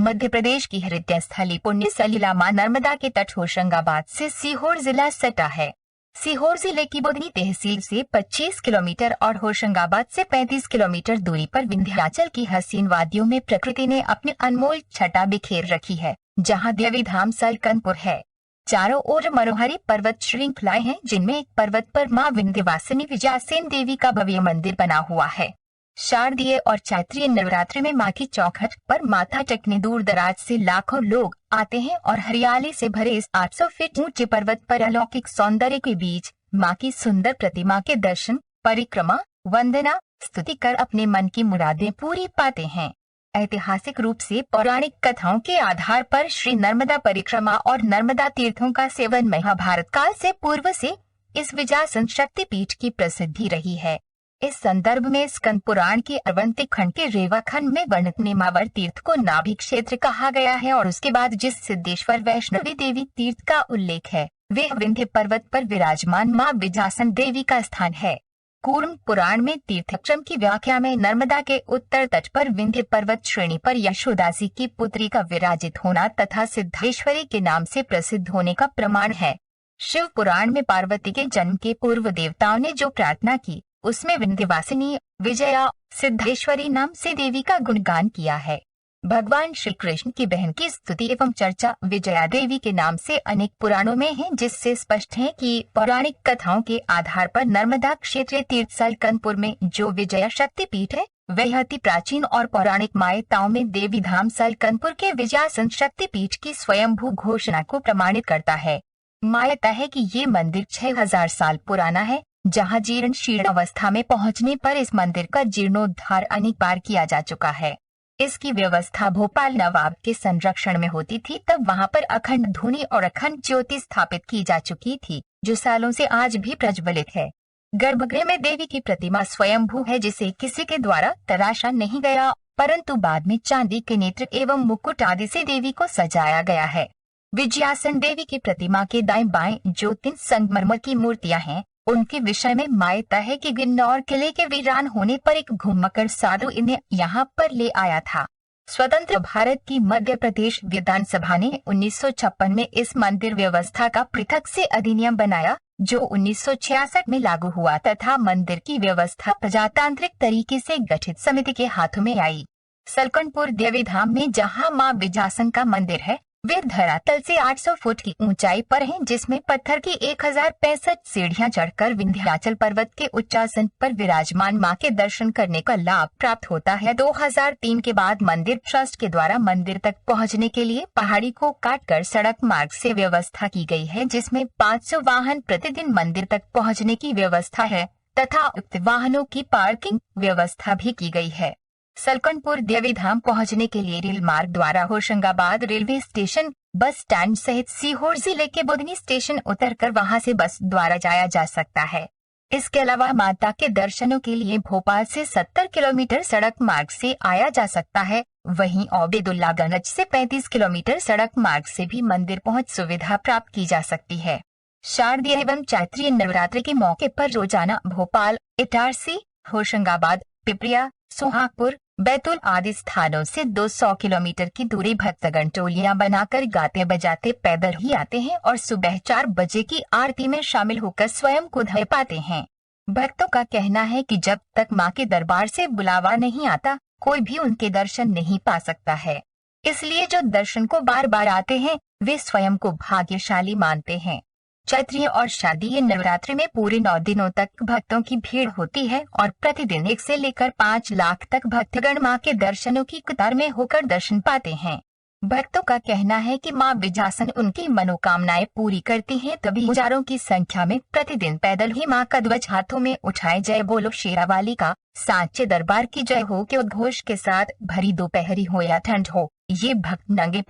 मध्य प्रदेश की हृदय स्थली पुण्य सलिला मां नर्मदा के तट होशंगाबाद से सीहोर जिला सटा है। सीहोर जिले की बुधनी तहसील से 25 किलोमीटर और होशंगाबाद से 35 किलोमीटर दूरी पर विंध्याचल की हसीन वादियों में प्रकृति ने अपनी अनमोल छटा बिखेर रखी है, जहां देवी धाम सलकनपुर है। चारों ओर मनोहरी पर्वत श्रृंखलाएं हैं, जिनमें एक पर्वत पर मां विंध्यवासिनी विजयासेन देवी का भव्य मंदिर बना हुआ है। शारदीय और चैत्रीय नवरात्रि में मां की चौखट पर माथा टेकने दूर दराज से लाखों लोग आते हैं और हरियाली से भरे इस 800 फीट ऊंचे पर्वत पर अलौकिक सौंदर्य के बीच मां की सुंदर प्रतिमा के दर्शन, परिक्रमा, वंदना, स्तुति कर अपने मन की मुरादें पूरी पाते हैं। ऐतिहासिक रूप से पौराणिक कथाओं के आधार पर श्री नर्मदा परिक्रमा और नर्मदा तीर्थों का सेवन महाभारत काल से पूर्व से इस विजयासन शक्तिपीठ की प्रसिद्धि रही है। इस संदर्भ में स्कंद पुराण के अरवंती खंड के रेवा खंड में वर्णित नेमावर तीर्थ को नाभि क्षेत्र कहा गया है और उसके बाद जिस सिद्धेश्वर वैष्णवी देवी तीर्थ का उल्लेख है, वे विंध्य पर्वत पर विराजमान मां विजयासन देवी का स्थान है। कूर्म पुराण में तीर्थक्रम की व्याख्या में नर्मदा के उत्तर तट पर विंध्य पर्वत श्रेणी पर यशोदासी की पुत्री का विराजित होना तथा सिद्धेश्वरी के नाम से प्रसिद्ध होने का प्रमाण है। शिव पुराण में पार्वती के जन्म के पूर्व देवताओं ने जो प्रार्थना की, उसमें विंध्यवासिनी, विजया, सिद्धेश्वरी नाम से देवी का गुणगान किया है। भगवान श्री कृष्ण की बहन की स्तुति एवं चर्चा विजया देवी के नाम से अनेक पुराणों में है, जिससे स्पष्ट है कि पौराणिक कथाओं के आधार पर नर्मदा क्षेत्रीय तीर्थ सलकनपुर में जो विजया शक्तिपीठ है, वह अति प्राचीन और पौराणिक मान्यताओं में देवी धाम सलकनपुर के विजयासन शक्तिपीठ की स्वयंभू घोषणा को प्रमाणित करता है। मान्यता है कि ये मंदिर 6000 साल पुराना है, जहां जीर्ण शीर्ण अवस्था में पहुंचने पर इस मंदिर का जीर्णोद्धार अनेक बार किया जा चुका है। इसकी व्यवस्था भोपाल नवाब के संरक्षण में होती थी, तब वहां पर अखंड धुनी और अखंड ज्योति स्थापित की जा चुकी थी, जो सालों से आज भी प्रज्वलित है। गर्भगृह में देवी की प्रतिमा स्वयंभू है, जिसे किसी के द्वारा तराशा नहीं गया, परंतु बाद में चांदी के नेत्र एवं मुकुट आदि से देवी को सजाया गया है। विजयासन देवी की प्रतिमा के दाएं बाएं जो 3 संगमरमर की मूर्तियां हैं, उनके विषय में मान्यता है कि गिन्नौर किले के वीरान होने पर एक घुमक्कड़ साधु इन्हें यहाँ पर ले आया था। स्वतंत्र भारत की मध्य प्रदेश विधानसभा ने 1956 में इस मंदिर व्यवस्था का पृथक से अधिनियम बनाया, जो 1966 में लागू हुआ तथा मंदिर की व्यवस्था प्रजातांत्रिक तरीके से गठित समिति के हाथों में आई। सलकनपुर देवी धाम में जहाँ मां विजयासन का मंदिर है, वे धरातल से 800 फुट की ऊंचाई पर हैं, जिसमें पत्थर की 1065 सीढ़ियां चढ़कर विंध्याचल पर्वत के उच्चासन पर विराजमान मां के दर्शन करने का लाभ प्राप्त होता है। 2003 के बाद मंदिर ट्रस्ट के द्वारा मंदिर तक पहुंचने के लिए पहाड़ी को काटकर सड़क मार्ग से व्यवस्था की गई है, जिसमें 500 वाहन प्रतिदिन मंदिर तक पहुँचने की व्यवस्था है तथा उक्त वाहनों की पार्किंग व्यवस्था भी की गई है। सलकनपुर देवी धाम पहुँचने के लिए रेल मार्ग द्वारा Hoshangabad railway station, bus stand सहित सीहोर जिले के बुधनी स्टेशन उतरकर वहां से बस द्वारा जाया जा सकता है। इसके अलावा माता के दर्शनों के लिए भोपाल से 70 किलोमीटर सड़क मार्ग से आया जा सकता है। वहीं ओबेदुल्लागंज से 35 किलोमीटर सड़क मार्ग से भी मंदिर पहुँच सुविधा प्राप्त की जा सकती है। शारदीय एवं चैत्रीय नवरात्रि के मौके पर रोजाना भोपाल, इटारसी, होशंगाबाद, पिपरिया, सोहागपुर, बैतूल आदि स्थानों से 200 किलोमीटर की दूरी भक्तगण टोलियां बनाकर गाते बजाते पैदल ही आते हैं और सुबह 4 बजे की आरती में शामिल होकर स्वयं को धन्य पाते हैं। भक्तों का कहना है कि जब तक मां के दरबार से बुलावा नहीं आता, कोई भी उनके दर्शन नहीं पा सकता है। इसलिए जो दर्शन को बार बार आते हैं, वे स्वयं को भाग्यशाली मानते हैं। चैत्रीय और शारदीय नवरात्रि में पूरे 9 दिनों तक भक्तों की भीड़ होती है और प्रतिदिन 1 से लेकर 5 लाख तक भक्तगण मां के दर्शनों की कतार में होकर दर्शन पाते हैं। भक्तों का कहना है कि मां विजयासन उनकी मनोकामनाएं पूरी करती हैं, तभी हजारों की संख्या में प्रतिदिन पैदल ही मां का ध्वज हाथों में उठाए जय बोलो शेरावाली का, सांचे दरबार की जय हो के उद्घोष के साथ, भरी दोपहरी हो या ठंड हो, ये भक्त नंगे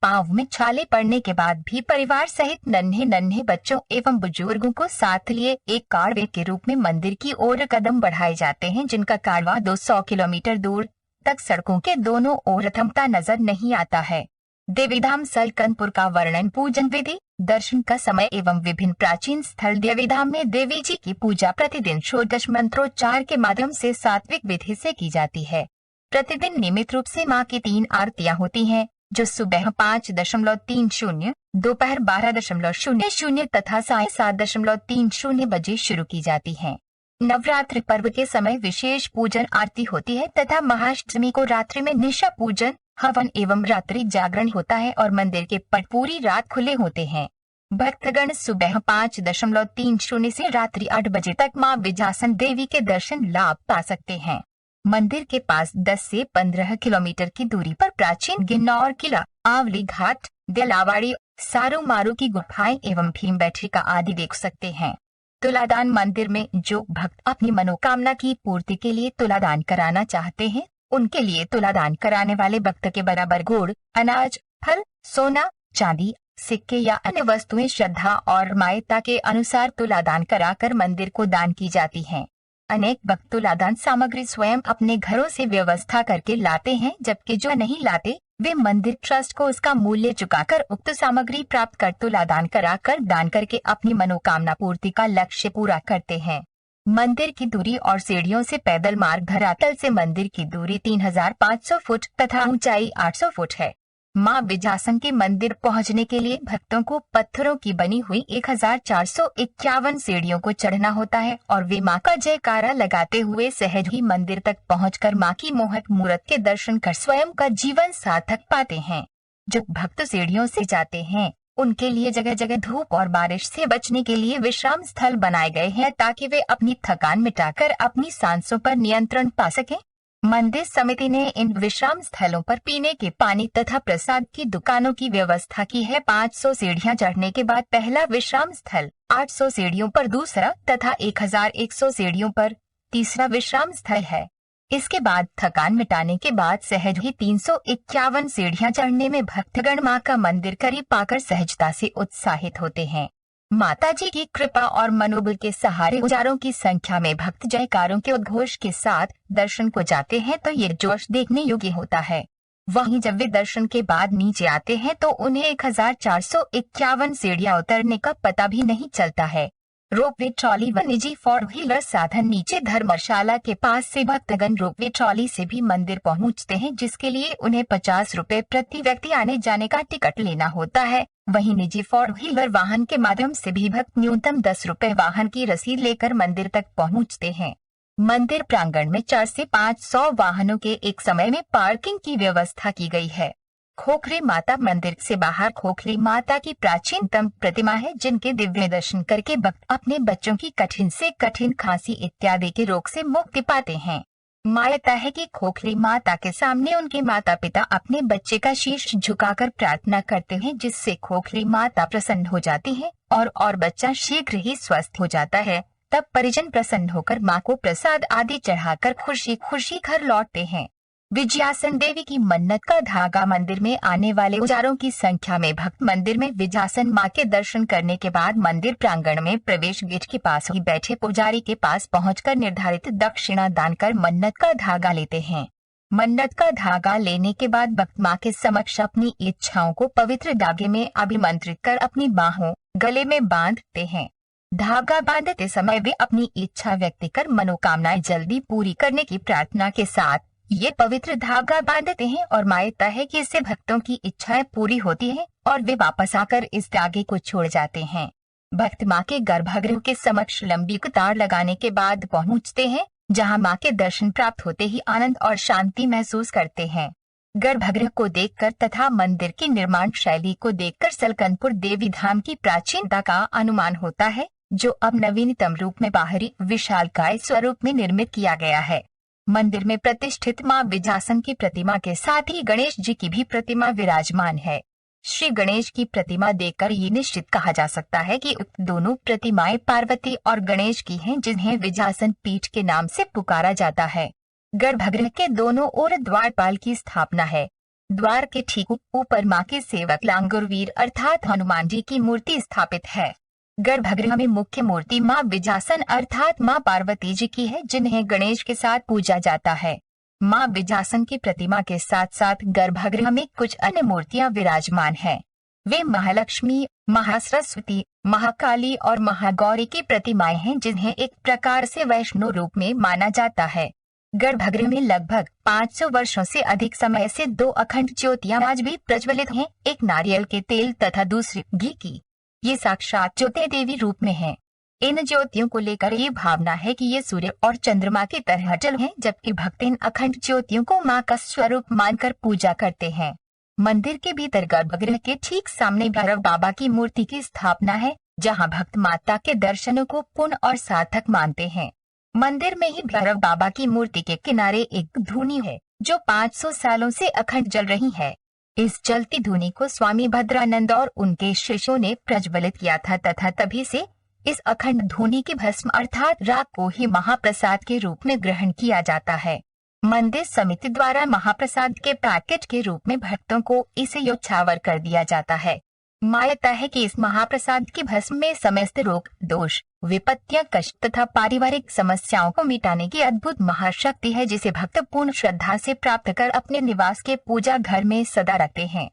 पांव में छाले पड़ने के बाद भी परिवार सहित नन्हे नन्हे बच्चों एवं बुजुर्गों को साथ लिए एक कारवे के रूप में मंदिर की ओर कदम बढ़ाए जाते हैं, जिनका कारवां 200 किलोमीटर दूर तक सड़कों के दोनों ओर थमता नजर नहीं आता है। देवीधाम सलकनपुर का वर्णन, पूजन विधि, दर्शन का समय एवं विभिन्न प्राचीन स्थल। देवीधाम में देवी जी की पूजा प्रतिदिन षोडश मंत्रोच्चार के माध्यम से सात्विक विधि से की जाती है। प्रतिदिन नियमित रूप से मां की 3 आरतियां होती हैं। जो सुबह 5:30, दोपहर 12:00 तथा साय 7:30 बजे शुरू की जाती हैं। नवरात्रि पर्व के समय विशेष पूजन आरती होती है तथा महाअष्टमी को रात्रि में निशा पूजन, हवन एवं रात्रि जागरण होता है और मंदिर के पट पूरी रात खुले होते हैं। भक्तगण सुबह 5:30 से रात्रि 8 बजे तक मां विजासन देवी के दर्शन लाभ पा सकते हैं। मंदिर के पास 10 से 15 किलोमीटर की दूरी पर प्राचीन गिन्नौर किला, आवली घाट, दिलावाड़ी, सारू मारू की गुफाएं एवं भीम बैठिका आदि देख सकते हैं। तुलादान मंदिर में जो भक्त अपनी मनोकामना की पूर्ति के लिए तुलादान कराना चाहते हैं, उनके लिए तुलादान कराने वाले भक्त के बराबर गुड़, अनाज, फल, सोना, चांदी, सिक्के या अन्य वस्तुएं श्रद्धा और मान्यता के अनुसार तुलादान कराकर मंदिर को दान की जाती हैं। अनेक भक्त तुलादान सामग्री स्वयं अपने घरों से व्यवस्था करके लाते हैं, जबकि जो नहीं लाते वे मंदिर ट्रस्ट को उसका मूल्य चुकाकर उक्त सामग्री प्राप्त कर तुलादान कराकर दान करके अपनी मनोकामना पूर्ति का लक्ष्य पूरा करते हैं। मंदिर की दूरी और सीढ़ियों से पैदल मार्ग धरातल से मंदिर की दूरी 3500 फुट तथा ऊंचाई 800 फुट है। मां विजासन के मंदिर पहुंचने के लिए भक्तों को पत्थरों की बनी हुई 1451 सीढ़ियों को चढ़ना होता है और वे मां का जयकारा लगाते हुए सहज ही मंदिर तक पहुंचकर मां की मोहक मूर्त के दर्शन कर स्वयं का जीवन सार्थक पाते हैं। जो भक्त सीढ़ियों से जाते हैं उनके लिए जगह जगह धूप और बारिश से बचने के लिए विश्राम स्थल बनाए गए हैं ताकि वे अपनी थकान मिटाकर अपनी सांसों पर नियंत्रण पा सकें। मंदिर समिति ने इन विश्राम स्थलों पर पीने के पानी तथा प्रसाद की दुकानों की व्यवस्था की है। 500 सीढ़ियां चढ़ने के बाद पहला विश्राम स्थल, 800 सीढ़ियों पर दूसरा तथा 1100 सीढ़ियों पर तीसरा विश्राम स्थल है। इसके बाद थकान मिटाने के बाद सहज ही 351 सीढ़ियां चढ़ने में भक्तगण मां का मंदिर करीब पाकर सहजता से उत्साहित होते हैं। माताजी की कृपा और मनोबल के सहारे हजारों की संख्या में भक्त जयकारों के उद्घोष के साथ दर्शन को जाते हैं तो ये जोश देखने योग्य होता है। वहीं जब वे दर्शन के बाद नीचे आते हैं तो उन्हें 1451 सीढ़ियां उतरने का पता भी नहीं चलता है। रोपवे ट्रॉली व निजी 4 व्हीलर साधन नीचे धर्मशाला के पास से भक्तगण रोपवे ट्रॉली से भी मंदिर पहुंचते हैं, जिसके लिए उन्हें 50 रुपए प्रति व्यक्ति आने जाने का टिकट लेना होता है। वहीं निजी 4 व्हीलर वाहन के माध्यम से भी भक्त न्यूनतम 10 रुपए वाहन की रसीद लेकर मंदिर तक पहुंचते हैं। मंदिर प्रांगण में 400 से 500 वाहनों के एक समय में पार्किंग की व्यवस्था की गई है। खोखरी माता मंदिर से बाहर खोखरी माता की प्राचीनतम प्रतिमा है, जिनके दिव्य दर्शन करके भक्त अपने बच्चों की कठिन से कठिन खांसी इत्यादि के रोग से मुक्ति पाते हैं। मान्यता है कि खोखरी माता के सामने उनके माता पिता अपने बच्चे का शीश झुकाकर प्रार्थना करते हैं, जिससे खोखरी माता प्रसन्न हो जाती है और बच्चा शीघ्र ही स्वस्थ हो जाता है। तब परिजन प्रसन्न होकर मां को प्रसाद आदि चढ़ाकर खुशी खुशी घर लौटते हैं। विजयासन देवी की मन्नत का धागा मंदिर में आने वाले हजारों की संख्या में भक्त मंदिर में विजयासन मां के दर्शन करने के बाद मंदिर प्रांगण में प्रवेश गेट के पास ही बैठे पुजारी के पास पहुंचकर निर्धारित दक्षिणा दान कर मन्नत का धागा लेते हैं। मन्नत का धागा लेने के बाद भक्त मां के समक्ष अपनी इच्छाओं को पवित्र धागे में अभिमंत्रित कर अपनी बाहों गले में बांधते हैं। धागा बांधते समय वे अपनी इच्छा व्यक्त कर मनोकामनाएं जल्दी पूरी करने की प्रार्थना के साथ ये पवित्र धागा बांधते हैं और मान्यता है कि इससे भक्तों की इच्छाएं पूरी होती हैं और वे वापस आकर इस धागे को छोड़ जाते हैं। भक्त मां के गर्भगृह के समक्ष लंबी कतार लगाने के बाद पहुंचते हैं, जहां मां के दर्शन प्राप्त होते ही आनंद और शांति महसूस करते हैं। गर्भगृह को देखकर तथा मंदिर की निर्माण शैली को देखकर सलकनपुर देवी धाम की प्राचीनता का अनुमान होता है, जो अब नवीनतम रूप में बाहरी विशालकाय स्वरूप में निर्मित किया गया है। मंदिर में प्रतिष्ठित मां विजयासन की प्रतिमा के साथ ही गणेश जी की भी प्रतिमा विराजमान है। श्री गणेश की प्रतिमा देखकर ये निश्चित कहा जा सकता है कि उक्त दोनों प्रतिमाएं पार्वती और गणेश की हैं, जिन्हें विजयासन पीठ के नाम से पुकारा जाता है। गर्भगृह के दोनों ओर द्वारपाल की स्थापना है। द्वार के ठीक ऊपर मां के सेवक लांगुरवीर अर्थात हनुमान जी की मूर्ति स्थापित है। गर्भगृह में मुख्य मूर्ति मां विजयासन अर्थात मां पार्वती जी की है, जिन्हें गणेश के साथ पूजा जाता है। मां विजयासन की प्रतिमा के साथ साथ गर्भगृह में कुछ अन्य मूर्तियां विराजमान हैं। वे महालक्ष्मी, महासरस्वती, महाकाली और महागौरी की प्रतिमाएं हैं, जिन्हें एक प्रकार से वैष्णो रूप में माना जाता है। गर्भगृह में लगभग 500 वर्षों से अधिक समय से 2 अखंड ज्योतियां आज भी प्रज्वलित हैं, एक नारियल के तेल तथा दूसरी घी की। ये साक्षात ज्योति देवी रूप में हैं। इन ज्योतियों को लेकर ये भावना है कि ये सूर्य और चंद्रमा की तरह अटल हैं, जबकि भक्त इन अखंड ज्योतियों को मां का स्वरूप मानकर पूजा करते हैं। मंदिर के भीतर गर्भगृह के ठीक सामने भैरव बाबा की मूर्ति की स्थापना है, जहां भक्त माता के दर्शनों को पुण्य और सार्थक मानते हैं। मंदिर में ही भैरव बाबा की मूर्ति के किनारे एक धूनी है, जो 500 सालों से अखंड जल रही है। इस जलती धूनी को स्वामी भद्रानंद और उनके शिष्यों ने प्रज्वलित किया था तथा तभी से इस अखंड धूनी की भस्म अर्थात राख को ही महाप्रसाद के रूप में ग्रहण किया जाता है। मंदिर समिति द्वारा महाप्रसाद के पैकेट के रूप में भक्तों को इसे यौछावर कर दिया जाता है। मान्यता है कि इस महाप्रसाद की भस्म में समस्त रोग, दोष, विपत्तियां, कष्ट तथा पारिवारिक समस्याओं को मिटाने की अद्भुत महाशक्ति है, जिसे भक्त पूर्ण श्रद्धा से प्राप्त कर अपने निवास के पूजा घर में सदा रखते हैं।